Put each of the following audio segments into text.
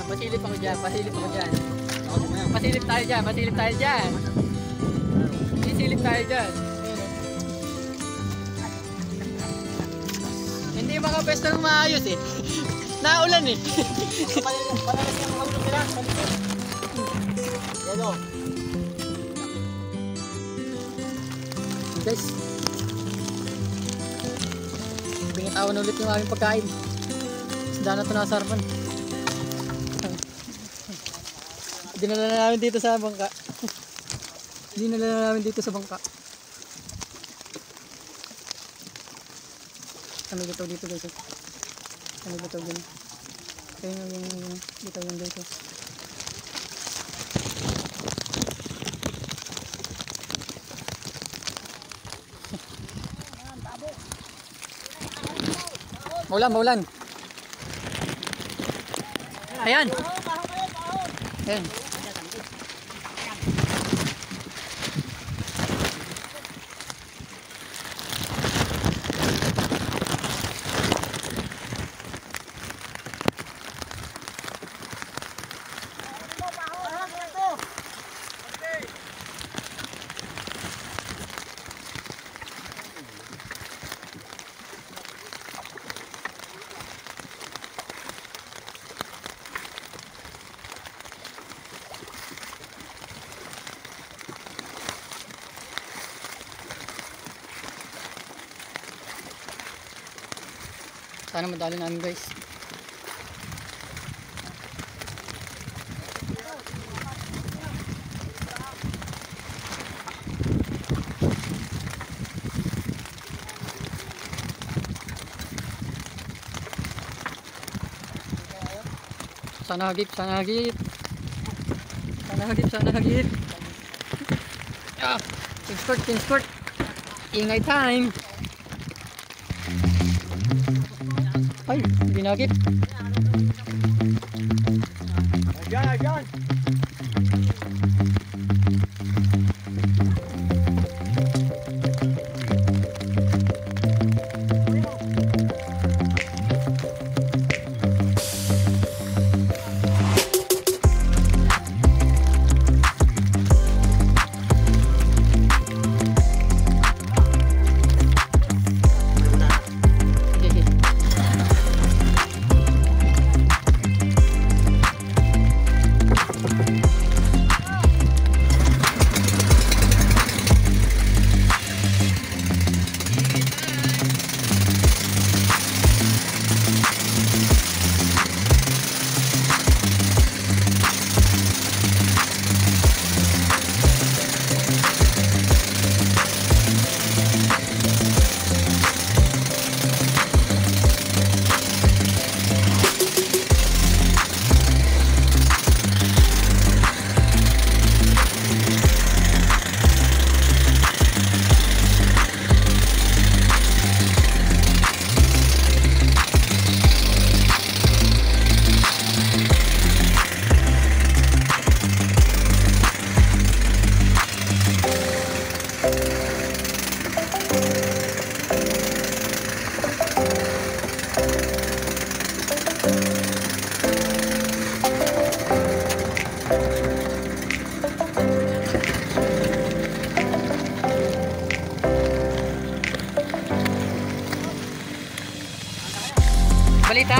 Pasilip ako dyan, pasilip ako dyan. Pasilip tayo dyan, pasilip tayo dyan. Sisilip tayo dyan. Hindi mga pwesto nang maayos eh. Naulan eh. Panalas yung mga ulo nila. Yan o. Guys, bingitawan ulit yung aming pagkain. Isda na ito nasa harapan. Dinala na namin dito sa bangka. Dinala na namin dito sa bangka. Kami bitaw dito guys. Kami bitaw din. Ito yung bitaw yung dito. Maulan. Ayan. Ayan. Sana madali namin guys. Sana hagip, sana hagip. Sana hagip, sana hagip. Ah, king squirt. Ingay time. Ay, binagip. Ayan. Balita.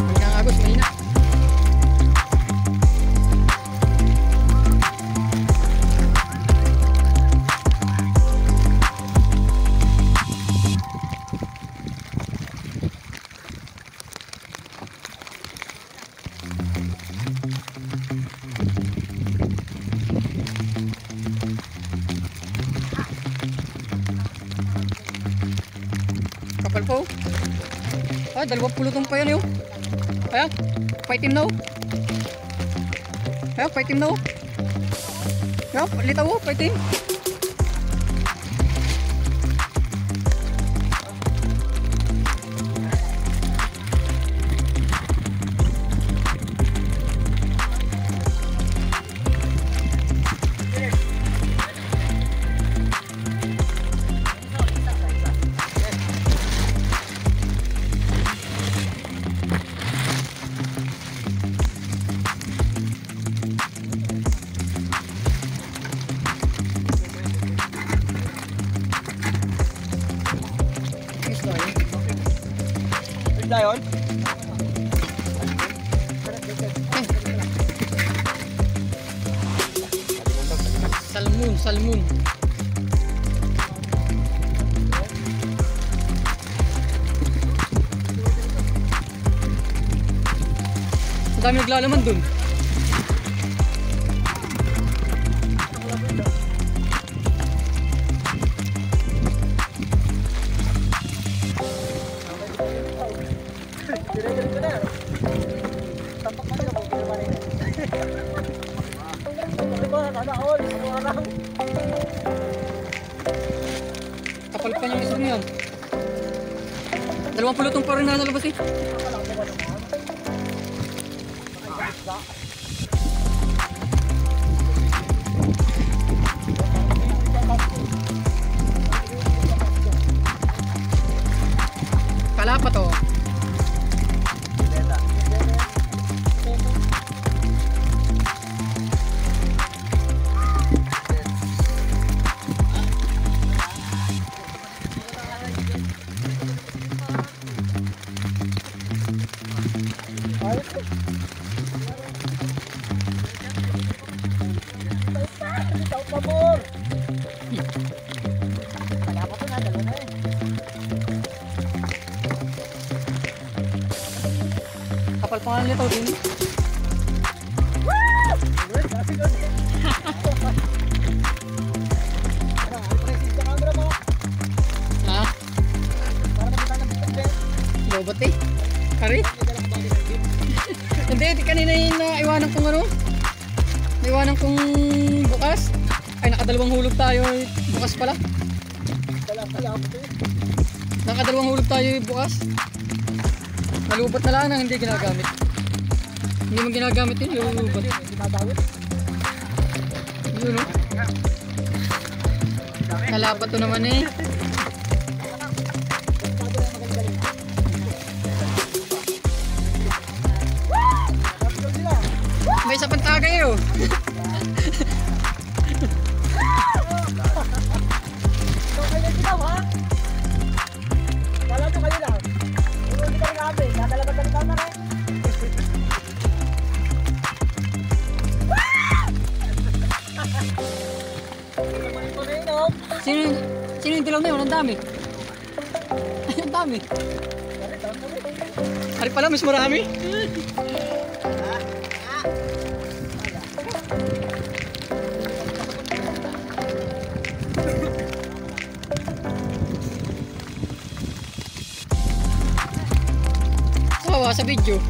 Hanggang Agos, mahina. Kapal po. Ay, 20 tong pa yan yun. Ayan, paitim na o. Ayan, paitim na o. Ayan, litaw o, paitim. Dayon? Salmon, salmon. Ang dami naglalaman dun. Kapal pa niyang isang yan. 20 tong pa rin na nalabas eh. Kalapa to. Kapal pa nga nito din. Ha? Lobot eh. Kari? Hindi, kanina yung naiwanan kong ano. Naiwanan kong bukas. Ay, nakadalawang hulog tayo. Bukas pala. Nakadalawang hulog tayo bukas. Nalubot na lang na hindi ginagamit. Hindi mo ginagamit yun, lulubot. Yun o. Kalapat to naman eh. May isa pang tagay oh. Sino yung dilaw na yun? Ang dami. Ay, ang dami. Hari pala, mas marami. Sawa sa video.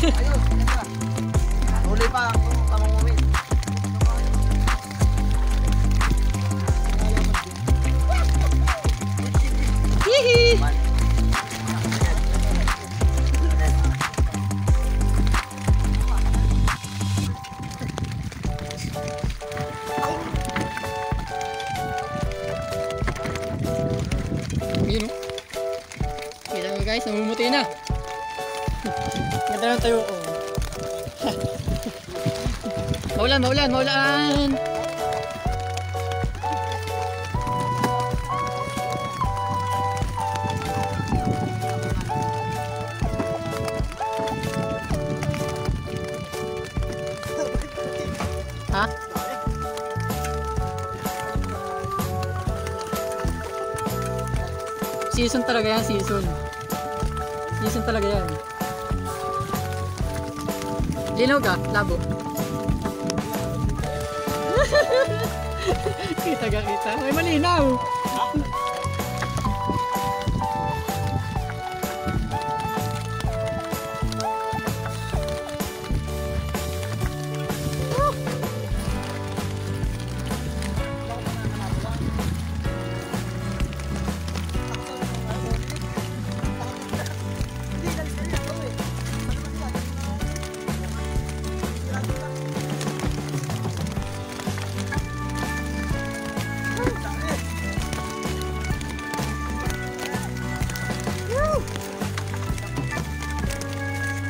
Ayun, huli pa ako, kamangumit. Hihi! Yun o. Kita mo guys, namumuti na. Ganda lang tayo. Maulan, maulan, maulan! Ha? Season talaga yan, season. Season talaga yan. Linaw ka? Labo. Kita ka kita. Ay, malinaw.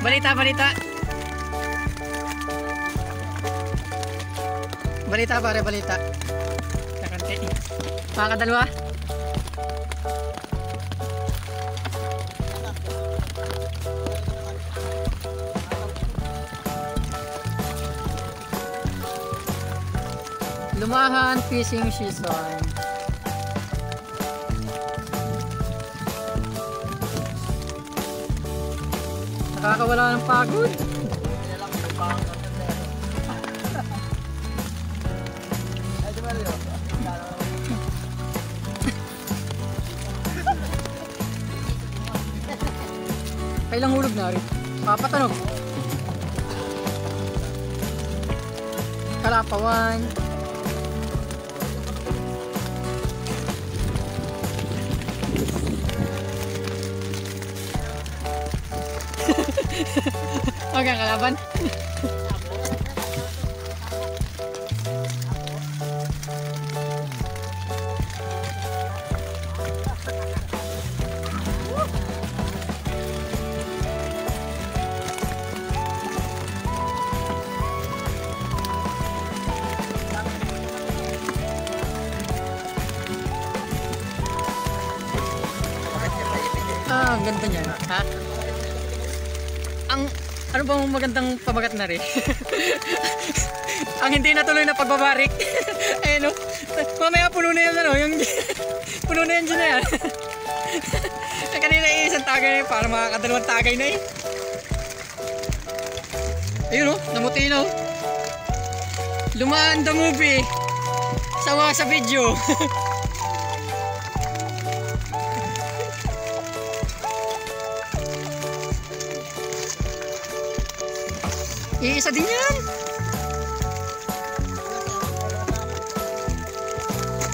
Balita, balita. Balita pare, balita. Kakante. Mga kadalawa. Lumahan fishing season. Nakakawala ng pagod. Kailang hulog na rin? Papatanong. Kalapawan. Huwag kang kalaban. Ang ganda niya, ha? Ano bang magandang pamagat na rin? Ang hindi natuloy na pagbabarik. Ayun, no? Mamaya puno na yan, ano? Puno na yan dyan na yan. Kanina isang tagay na yun, para makakadalawang tagay na eh. Ayun, no? Namuti na, oh. Lumaan the movie. Sawa sa video. Iisa din yan.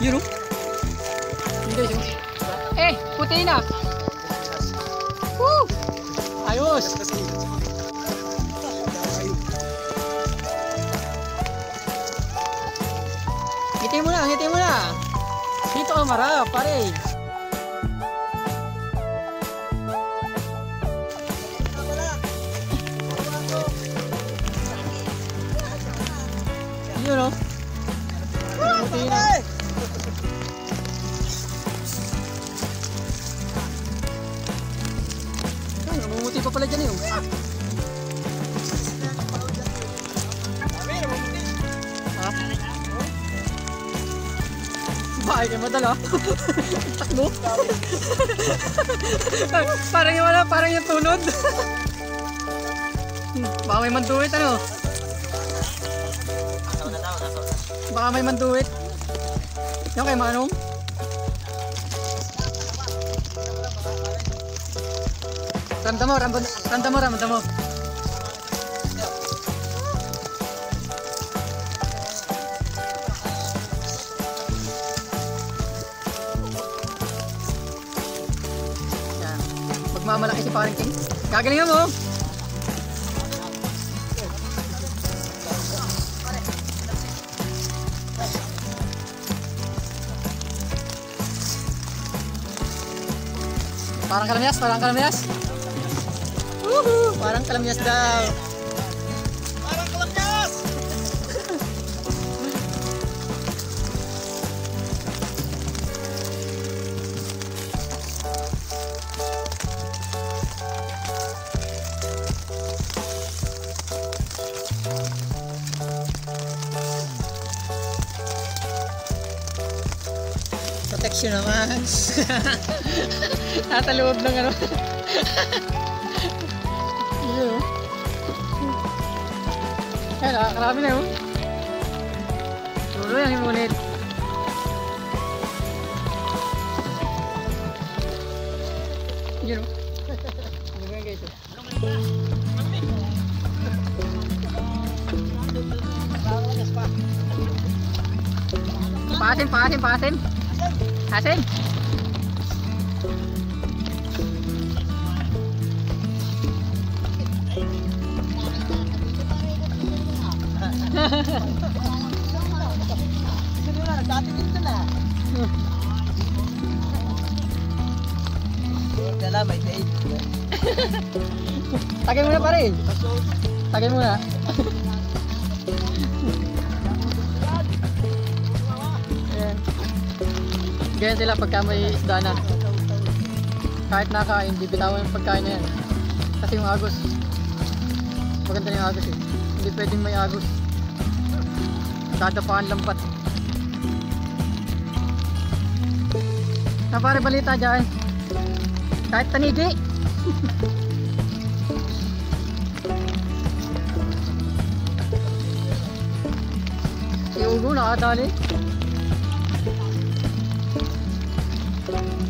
Yun, oh. Hindi, yun. Puti na. Woo! Ayos. Ngiti mo na, ngiti mo na. Dito ka marap, pare. Yun, no? Puti na. Ay, namumuti pa pala dyan yun. Ha? Bakit kayo madala? Takbo? Parang yung wala, parang yung tunod. Baka may manduwit, ano? Baka may manduwit. Yung kay Manong. Ramdam mo, ramdam mo, ramdam mo. Yan. Magmamalaki si Paring King. Gagalingan mo. Parang kalamyas, parang kalamyas. Woohoo! Parang kalamyas daw. Parang kalamyas! Protection naman. Nasa loob ng ano. Yun, oh. Kaya nakakarami na yun. Tulo yan yung ngunit. Yun, oh. Ano ba yan guys, oh? Paasin, paasin, paasin. Asin. Dala, may date. Tagay muna pare. Tagay muna. Ayan. Ganyan sila pagka may isda na. Kahit nakain, di bitawan yung pagkain na yan. Kasi yung agos, maganda na yung agos eh. Hindi pwedeng may agos. Dadapaan lampat. Napare balita dyan. Kahit tanigi. Si Ugo nakadali.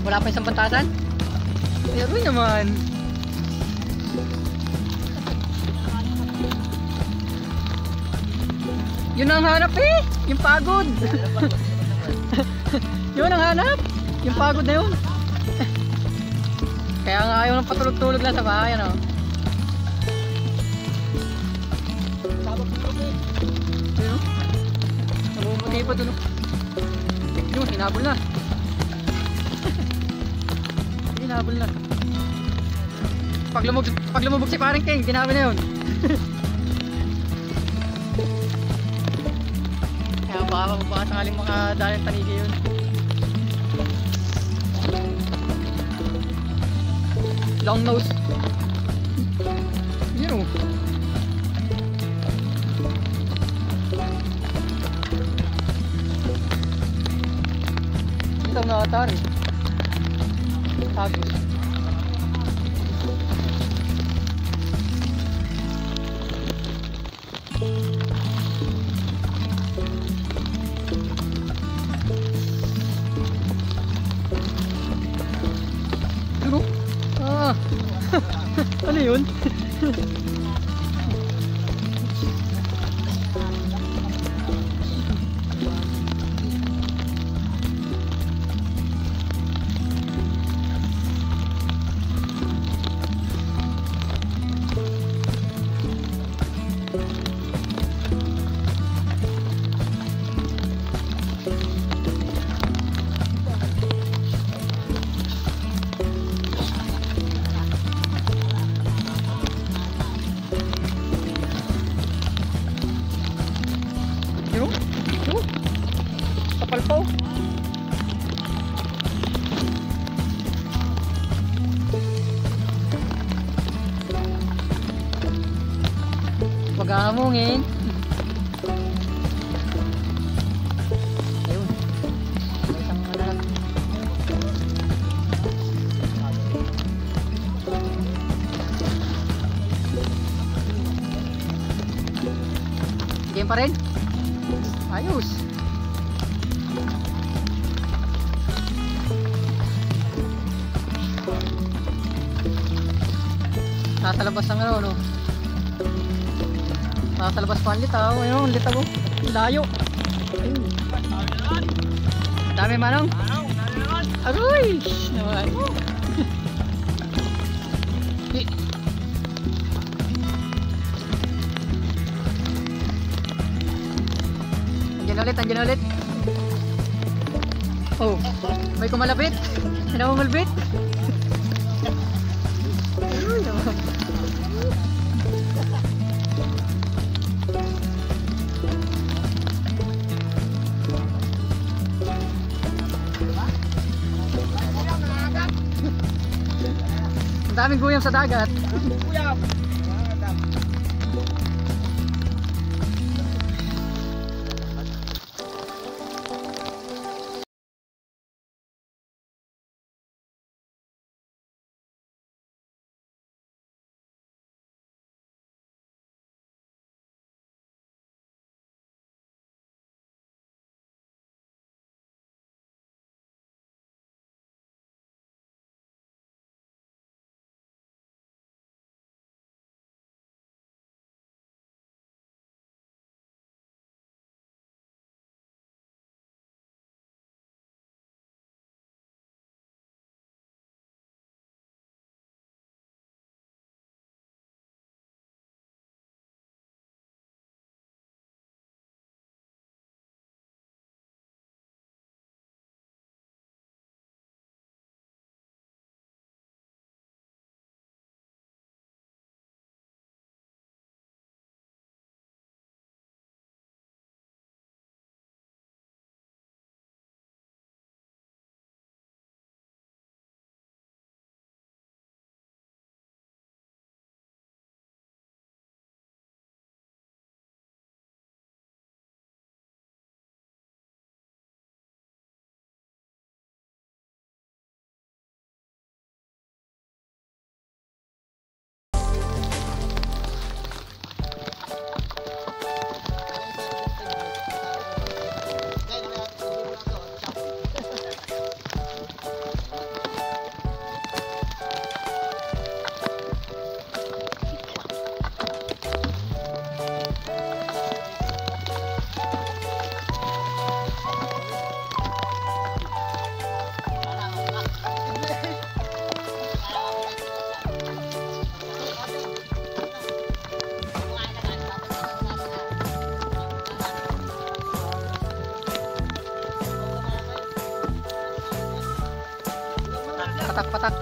Wala pa isang bantasan? Pero naman. Yun ang hanap eh. Yung pagod. Yun ang hanap. Yung pagod na yun. Kaya nga ayaw ng patulog-tulog lang sa bahay, ano? Yun, oh. Namumuti pa dun, oh. Yun, hinabol na. Hinabol na. Pag lumubog si parang King, ginabi na yun. Kaya baka sakaling makadali ng tanigi yun. Long nose. Yun, oh. Ito na atari. Tagos. Yun, oh. Ah. Ano yun? Yun, kapal po. Pag-aamungin. Ayun. May isang ano lang. Game pa rin. Ayos. Nasa labas ng ano, no? Nasa labas pa ang litaw. Ayun, litaw ko. Layo. Ayun. Dami manong. Aroy! Naman. Andiyan ulit. Oh, may kumalapit. May namumulbit. Ayun naman. Ang daming guyam sa dagat. Kuya, patak-patak.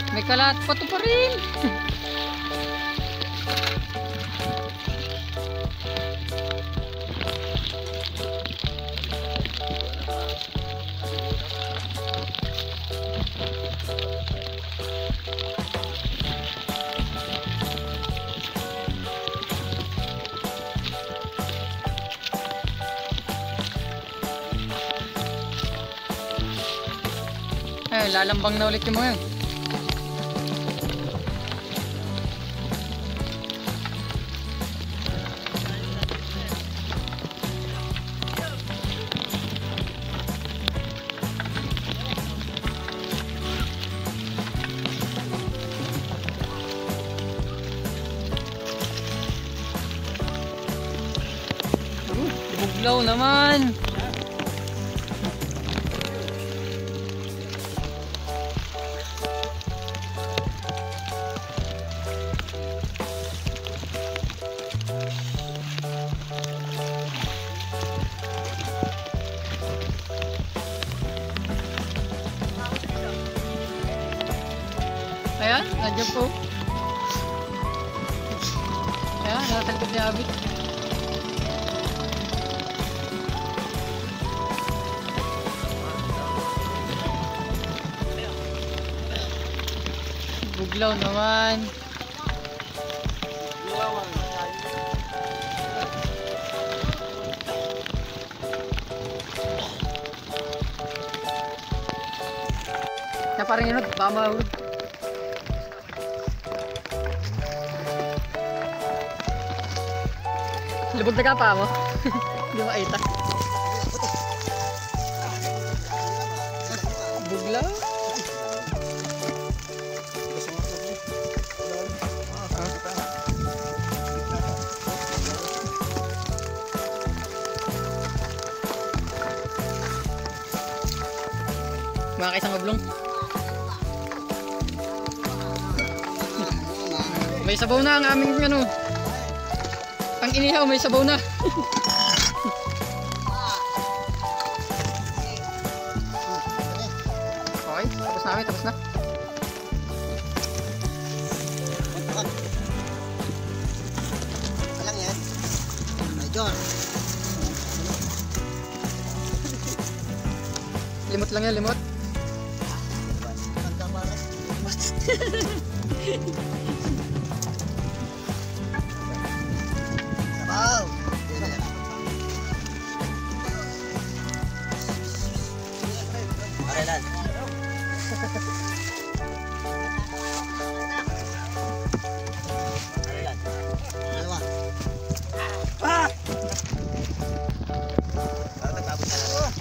May kalat pa to pa rin. Ay, lalambang na ulit yung mga yun. Buglaw naman. Ayan, nandiyan po. Ayan, nasa likod ni Abby. Buglaw naman. Kaya parang yun, baka mahulog. Lubog na ka pa mo. Hindi makita. Buglaw. Mga kaisang oblong. May sabaw na ang aming ano. Ang inihaw may sabaw na. Okay, tapos na kami, tapos na. Alang yan. Medyo. Limot lang yan, limot. Wow. Arelan. Arelan. Dalawa. Ah! Para nagkabot na lang.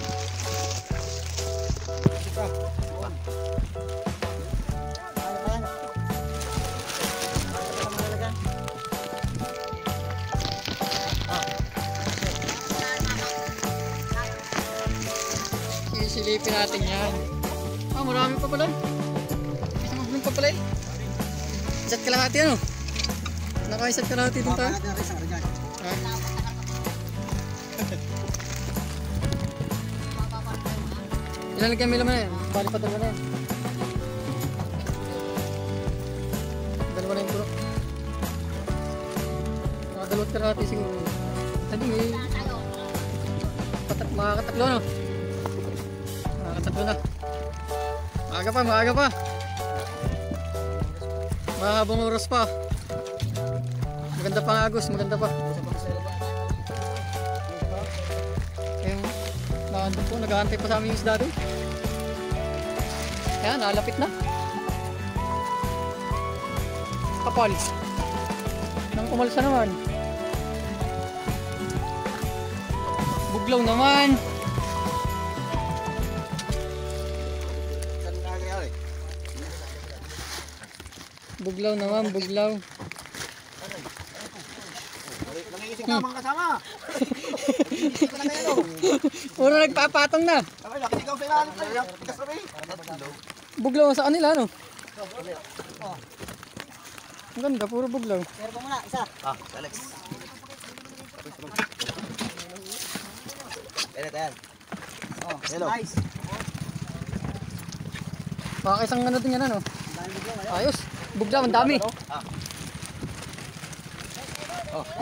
Silipin natin yan. Ah, marami pa pala. Isang maglong pa pala eh. Isa't kalahati ano? Naka-isa't kalahati dito tayo. Ilalagyan may laman na yan. Bali pa dalawa na yan. Dalawa na yung puro. Nakadalawat kalahati siguro. Sabi may makakatatlo no? Makakatatlo na. Maaga pa, maaga pa. Mahabang oras pa. Maganda pa nga Agos, maganda pa. Yung nakandun po, naghahantay pa sa amin yung isda doon. Ayan, nalapit na. Kapal. Nang kumalsa naman. Buglaw naman. Saan nangyayari? Buglaw naman, buglaw. Nangiisip ka mga kasama. Hindi ko na ngayon. Puro nagpapatong na. Ay, nakitigaw sa ilalim. Kasabi. Buglaw sa kanila, ano? Ang ganda, puro buglaw. Pero ko muna, isa. Alex. Ayan. Hello. Nice. Baka isang ano din yan, ano? Ayos. Buglaw, ang dami. Let's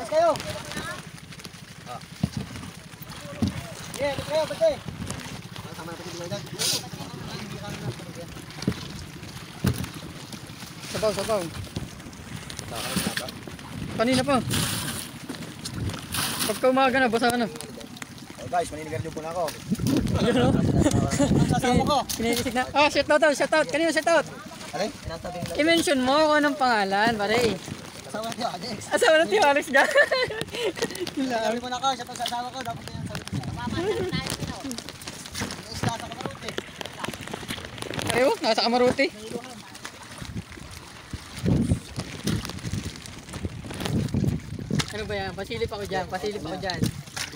kayo. Yeah, let's kayo, bate. Tama na pagkakita dyan. Sabaw, sabaw. Kanina pa. Pagka umaga na, basa ka na. Oh guys, maninigarilyo po na ako. Ayun, no? Sasama ko. Pinilisik na. Ah, shout out daw, shout out. Kanina shout out. Aray? I-mention mo kung anong pangalan, pare. Asawa niyo, Alex. Asawa na tiyo, Alex dyan. Sabi mo na ako, siya pa sa asawa ko, dapat yan sabi ko. Isla sa kamarote. Ayo, nasa Kamaruti. Ano ba yan? Pasilip ako dyan, pasilip ako dyan.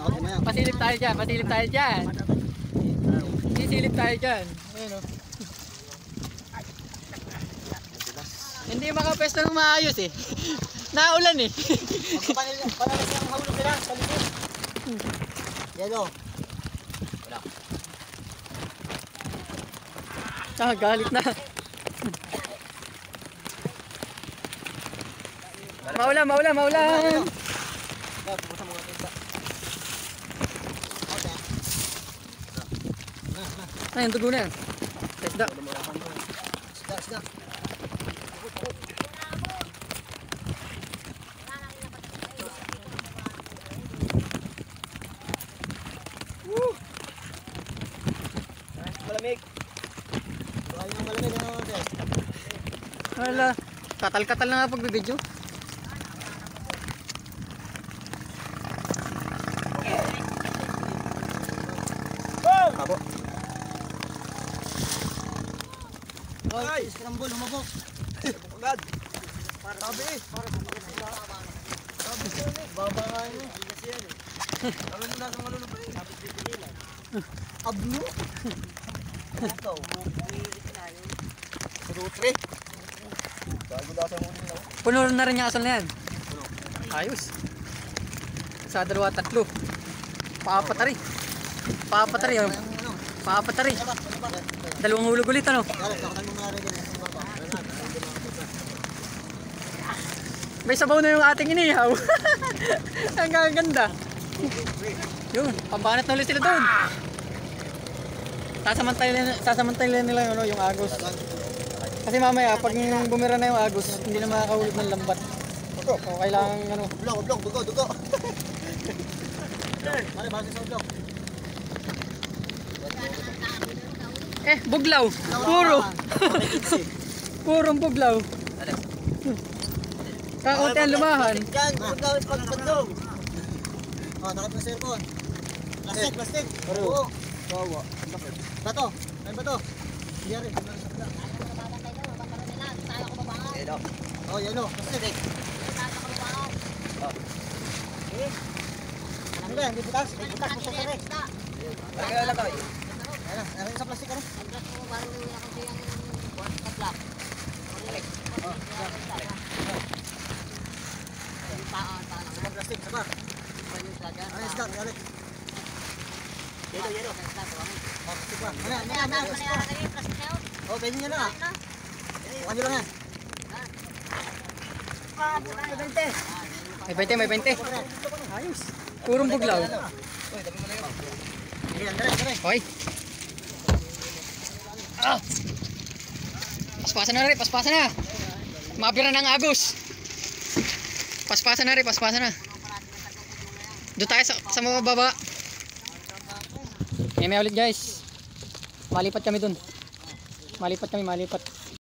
Nakapin mo yan. Pasilip tayo dyan, pasilip tayo dyan. Sisilip tayo dyan. Ayun, oh. Hindi makapwesto ng maayos eh. Naulan eh. Panalas yung mahulog nila, paligid. Yelo. Ah, galit na. Maulan, maulan, maulan. Ay, ang dugo na yan. Isda. Isda. Malamig. Ay, ang malamig ano natin. Wala. Katal-katal na nga pagbibidyo. Abo. Ay, scramble, humabok. Agad. Sabi eh. Baba nga yun. Ano nila sa malulupay? Abno. Ito. Rutre. Bago daw sa muli na. Puno na rin yung asal na yan. Ayos. Sa dalawa, tatlo. Paapatari. Paapatari. Oh. Paapatari. Dalawang hulog ulit, ano? May sabaw na yung ating inihaw. Ang gaganda. Yun, pambanat na ulit sila doon. Sasamantayin nila yung, ano, yung agos. Kasi mamaya, pag bumira na yung agos, hindi na makakahulog ng lambat. So, kailangan ano. Ublong, dugo. Mare, base sa ublong. Buglaw. Puro. Purong buglaw. Kakaunti ang lumahan. Yan, buglaw yung pagpagdong. Oh, takip na cellphone. Plastic. Oo. Kawa. Bato. Ano ba to? Diyan rin. Yelo. Oh, yelo. Plastic. Ano ba yan? Di butas? Di butas mo sa sari. Lagay lang kami. Ayan sa plastic ano? Plastic, sabar. Ano yung stock? Alex. Yelo. Plastic ba? Oh, pwede nyo na. Huwag nyo lang yan. May 20, may 20. Ayos. Purong buglaw. Hoy. Paspasan na rin, paspasan na. Mabira ng agos. Paspasan na rin, paspasan na. Doon tayo sa mababa. May ulit guys. Malipat kami dun. Malipat kami, malipat.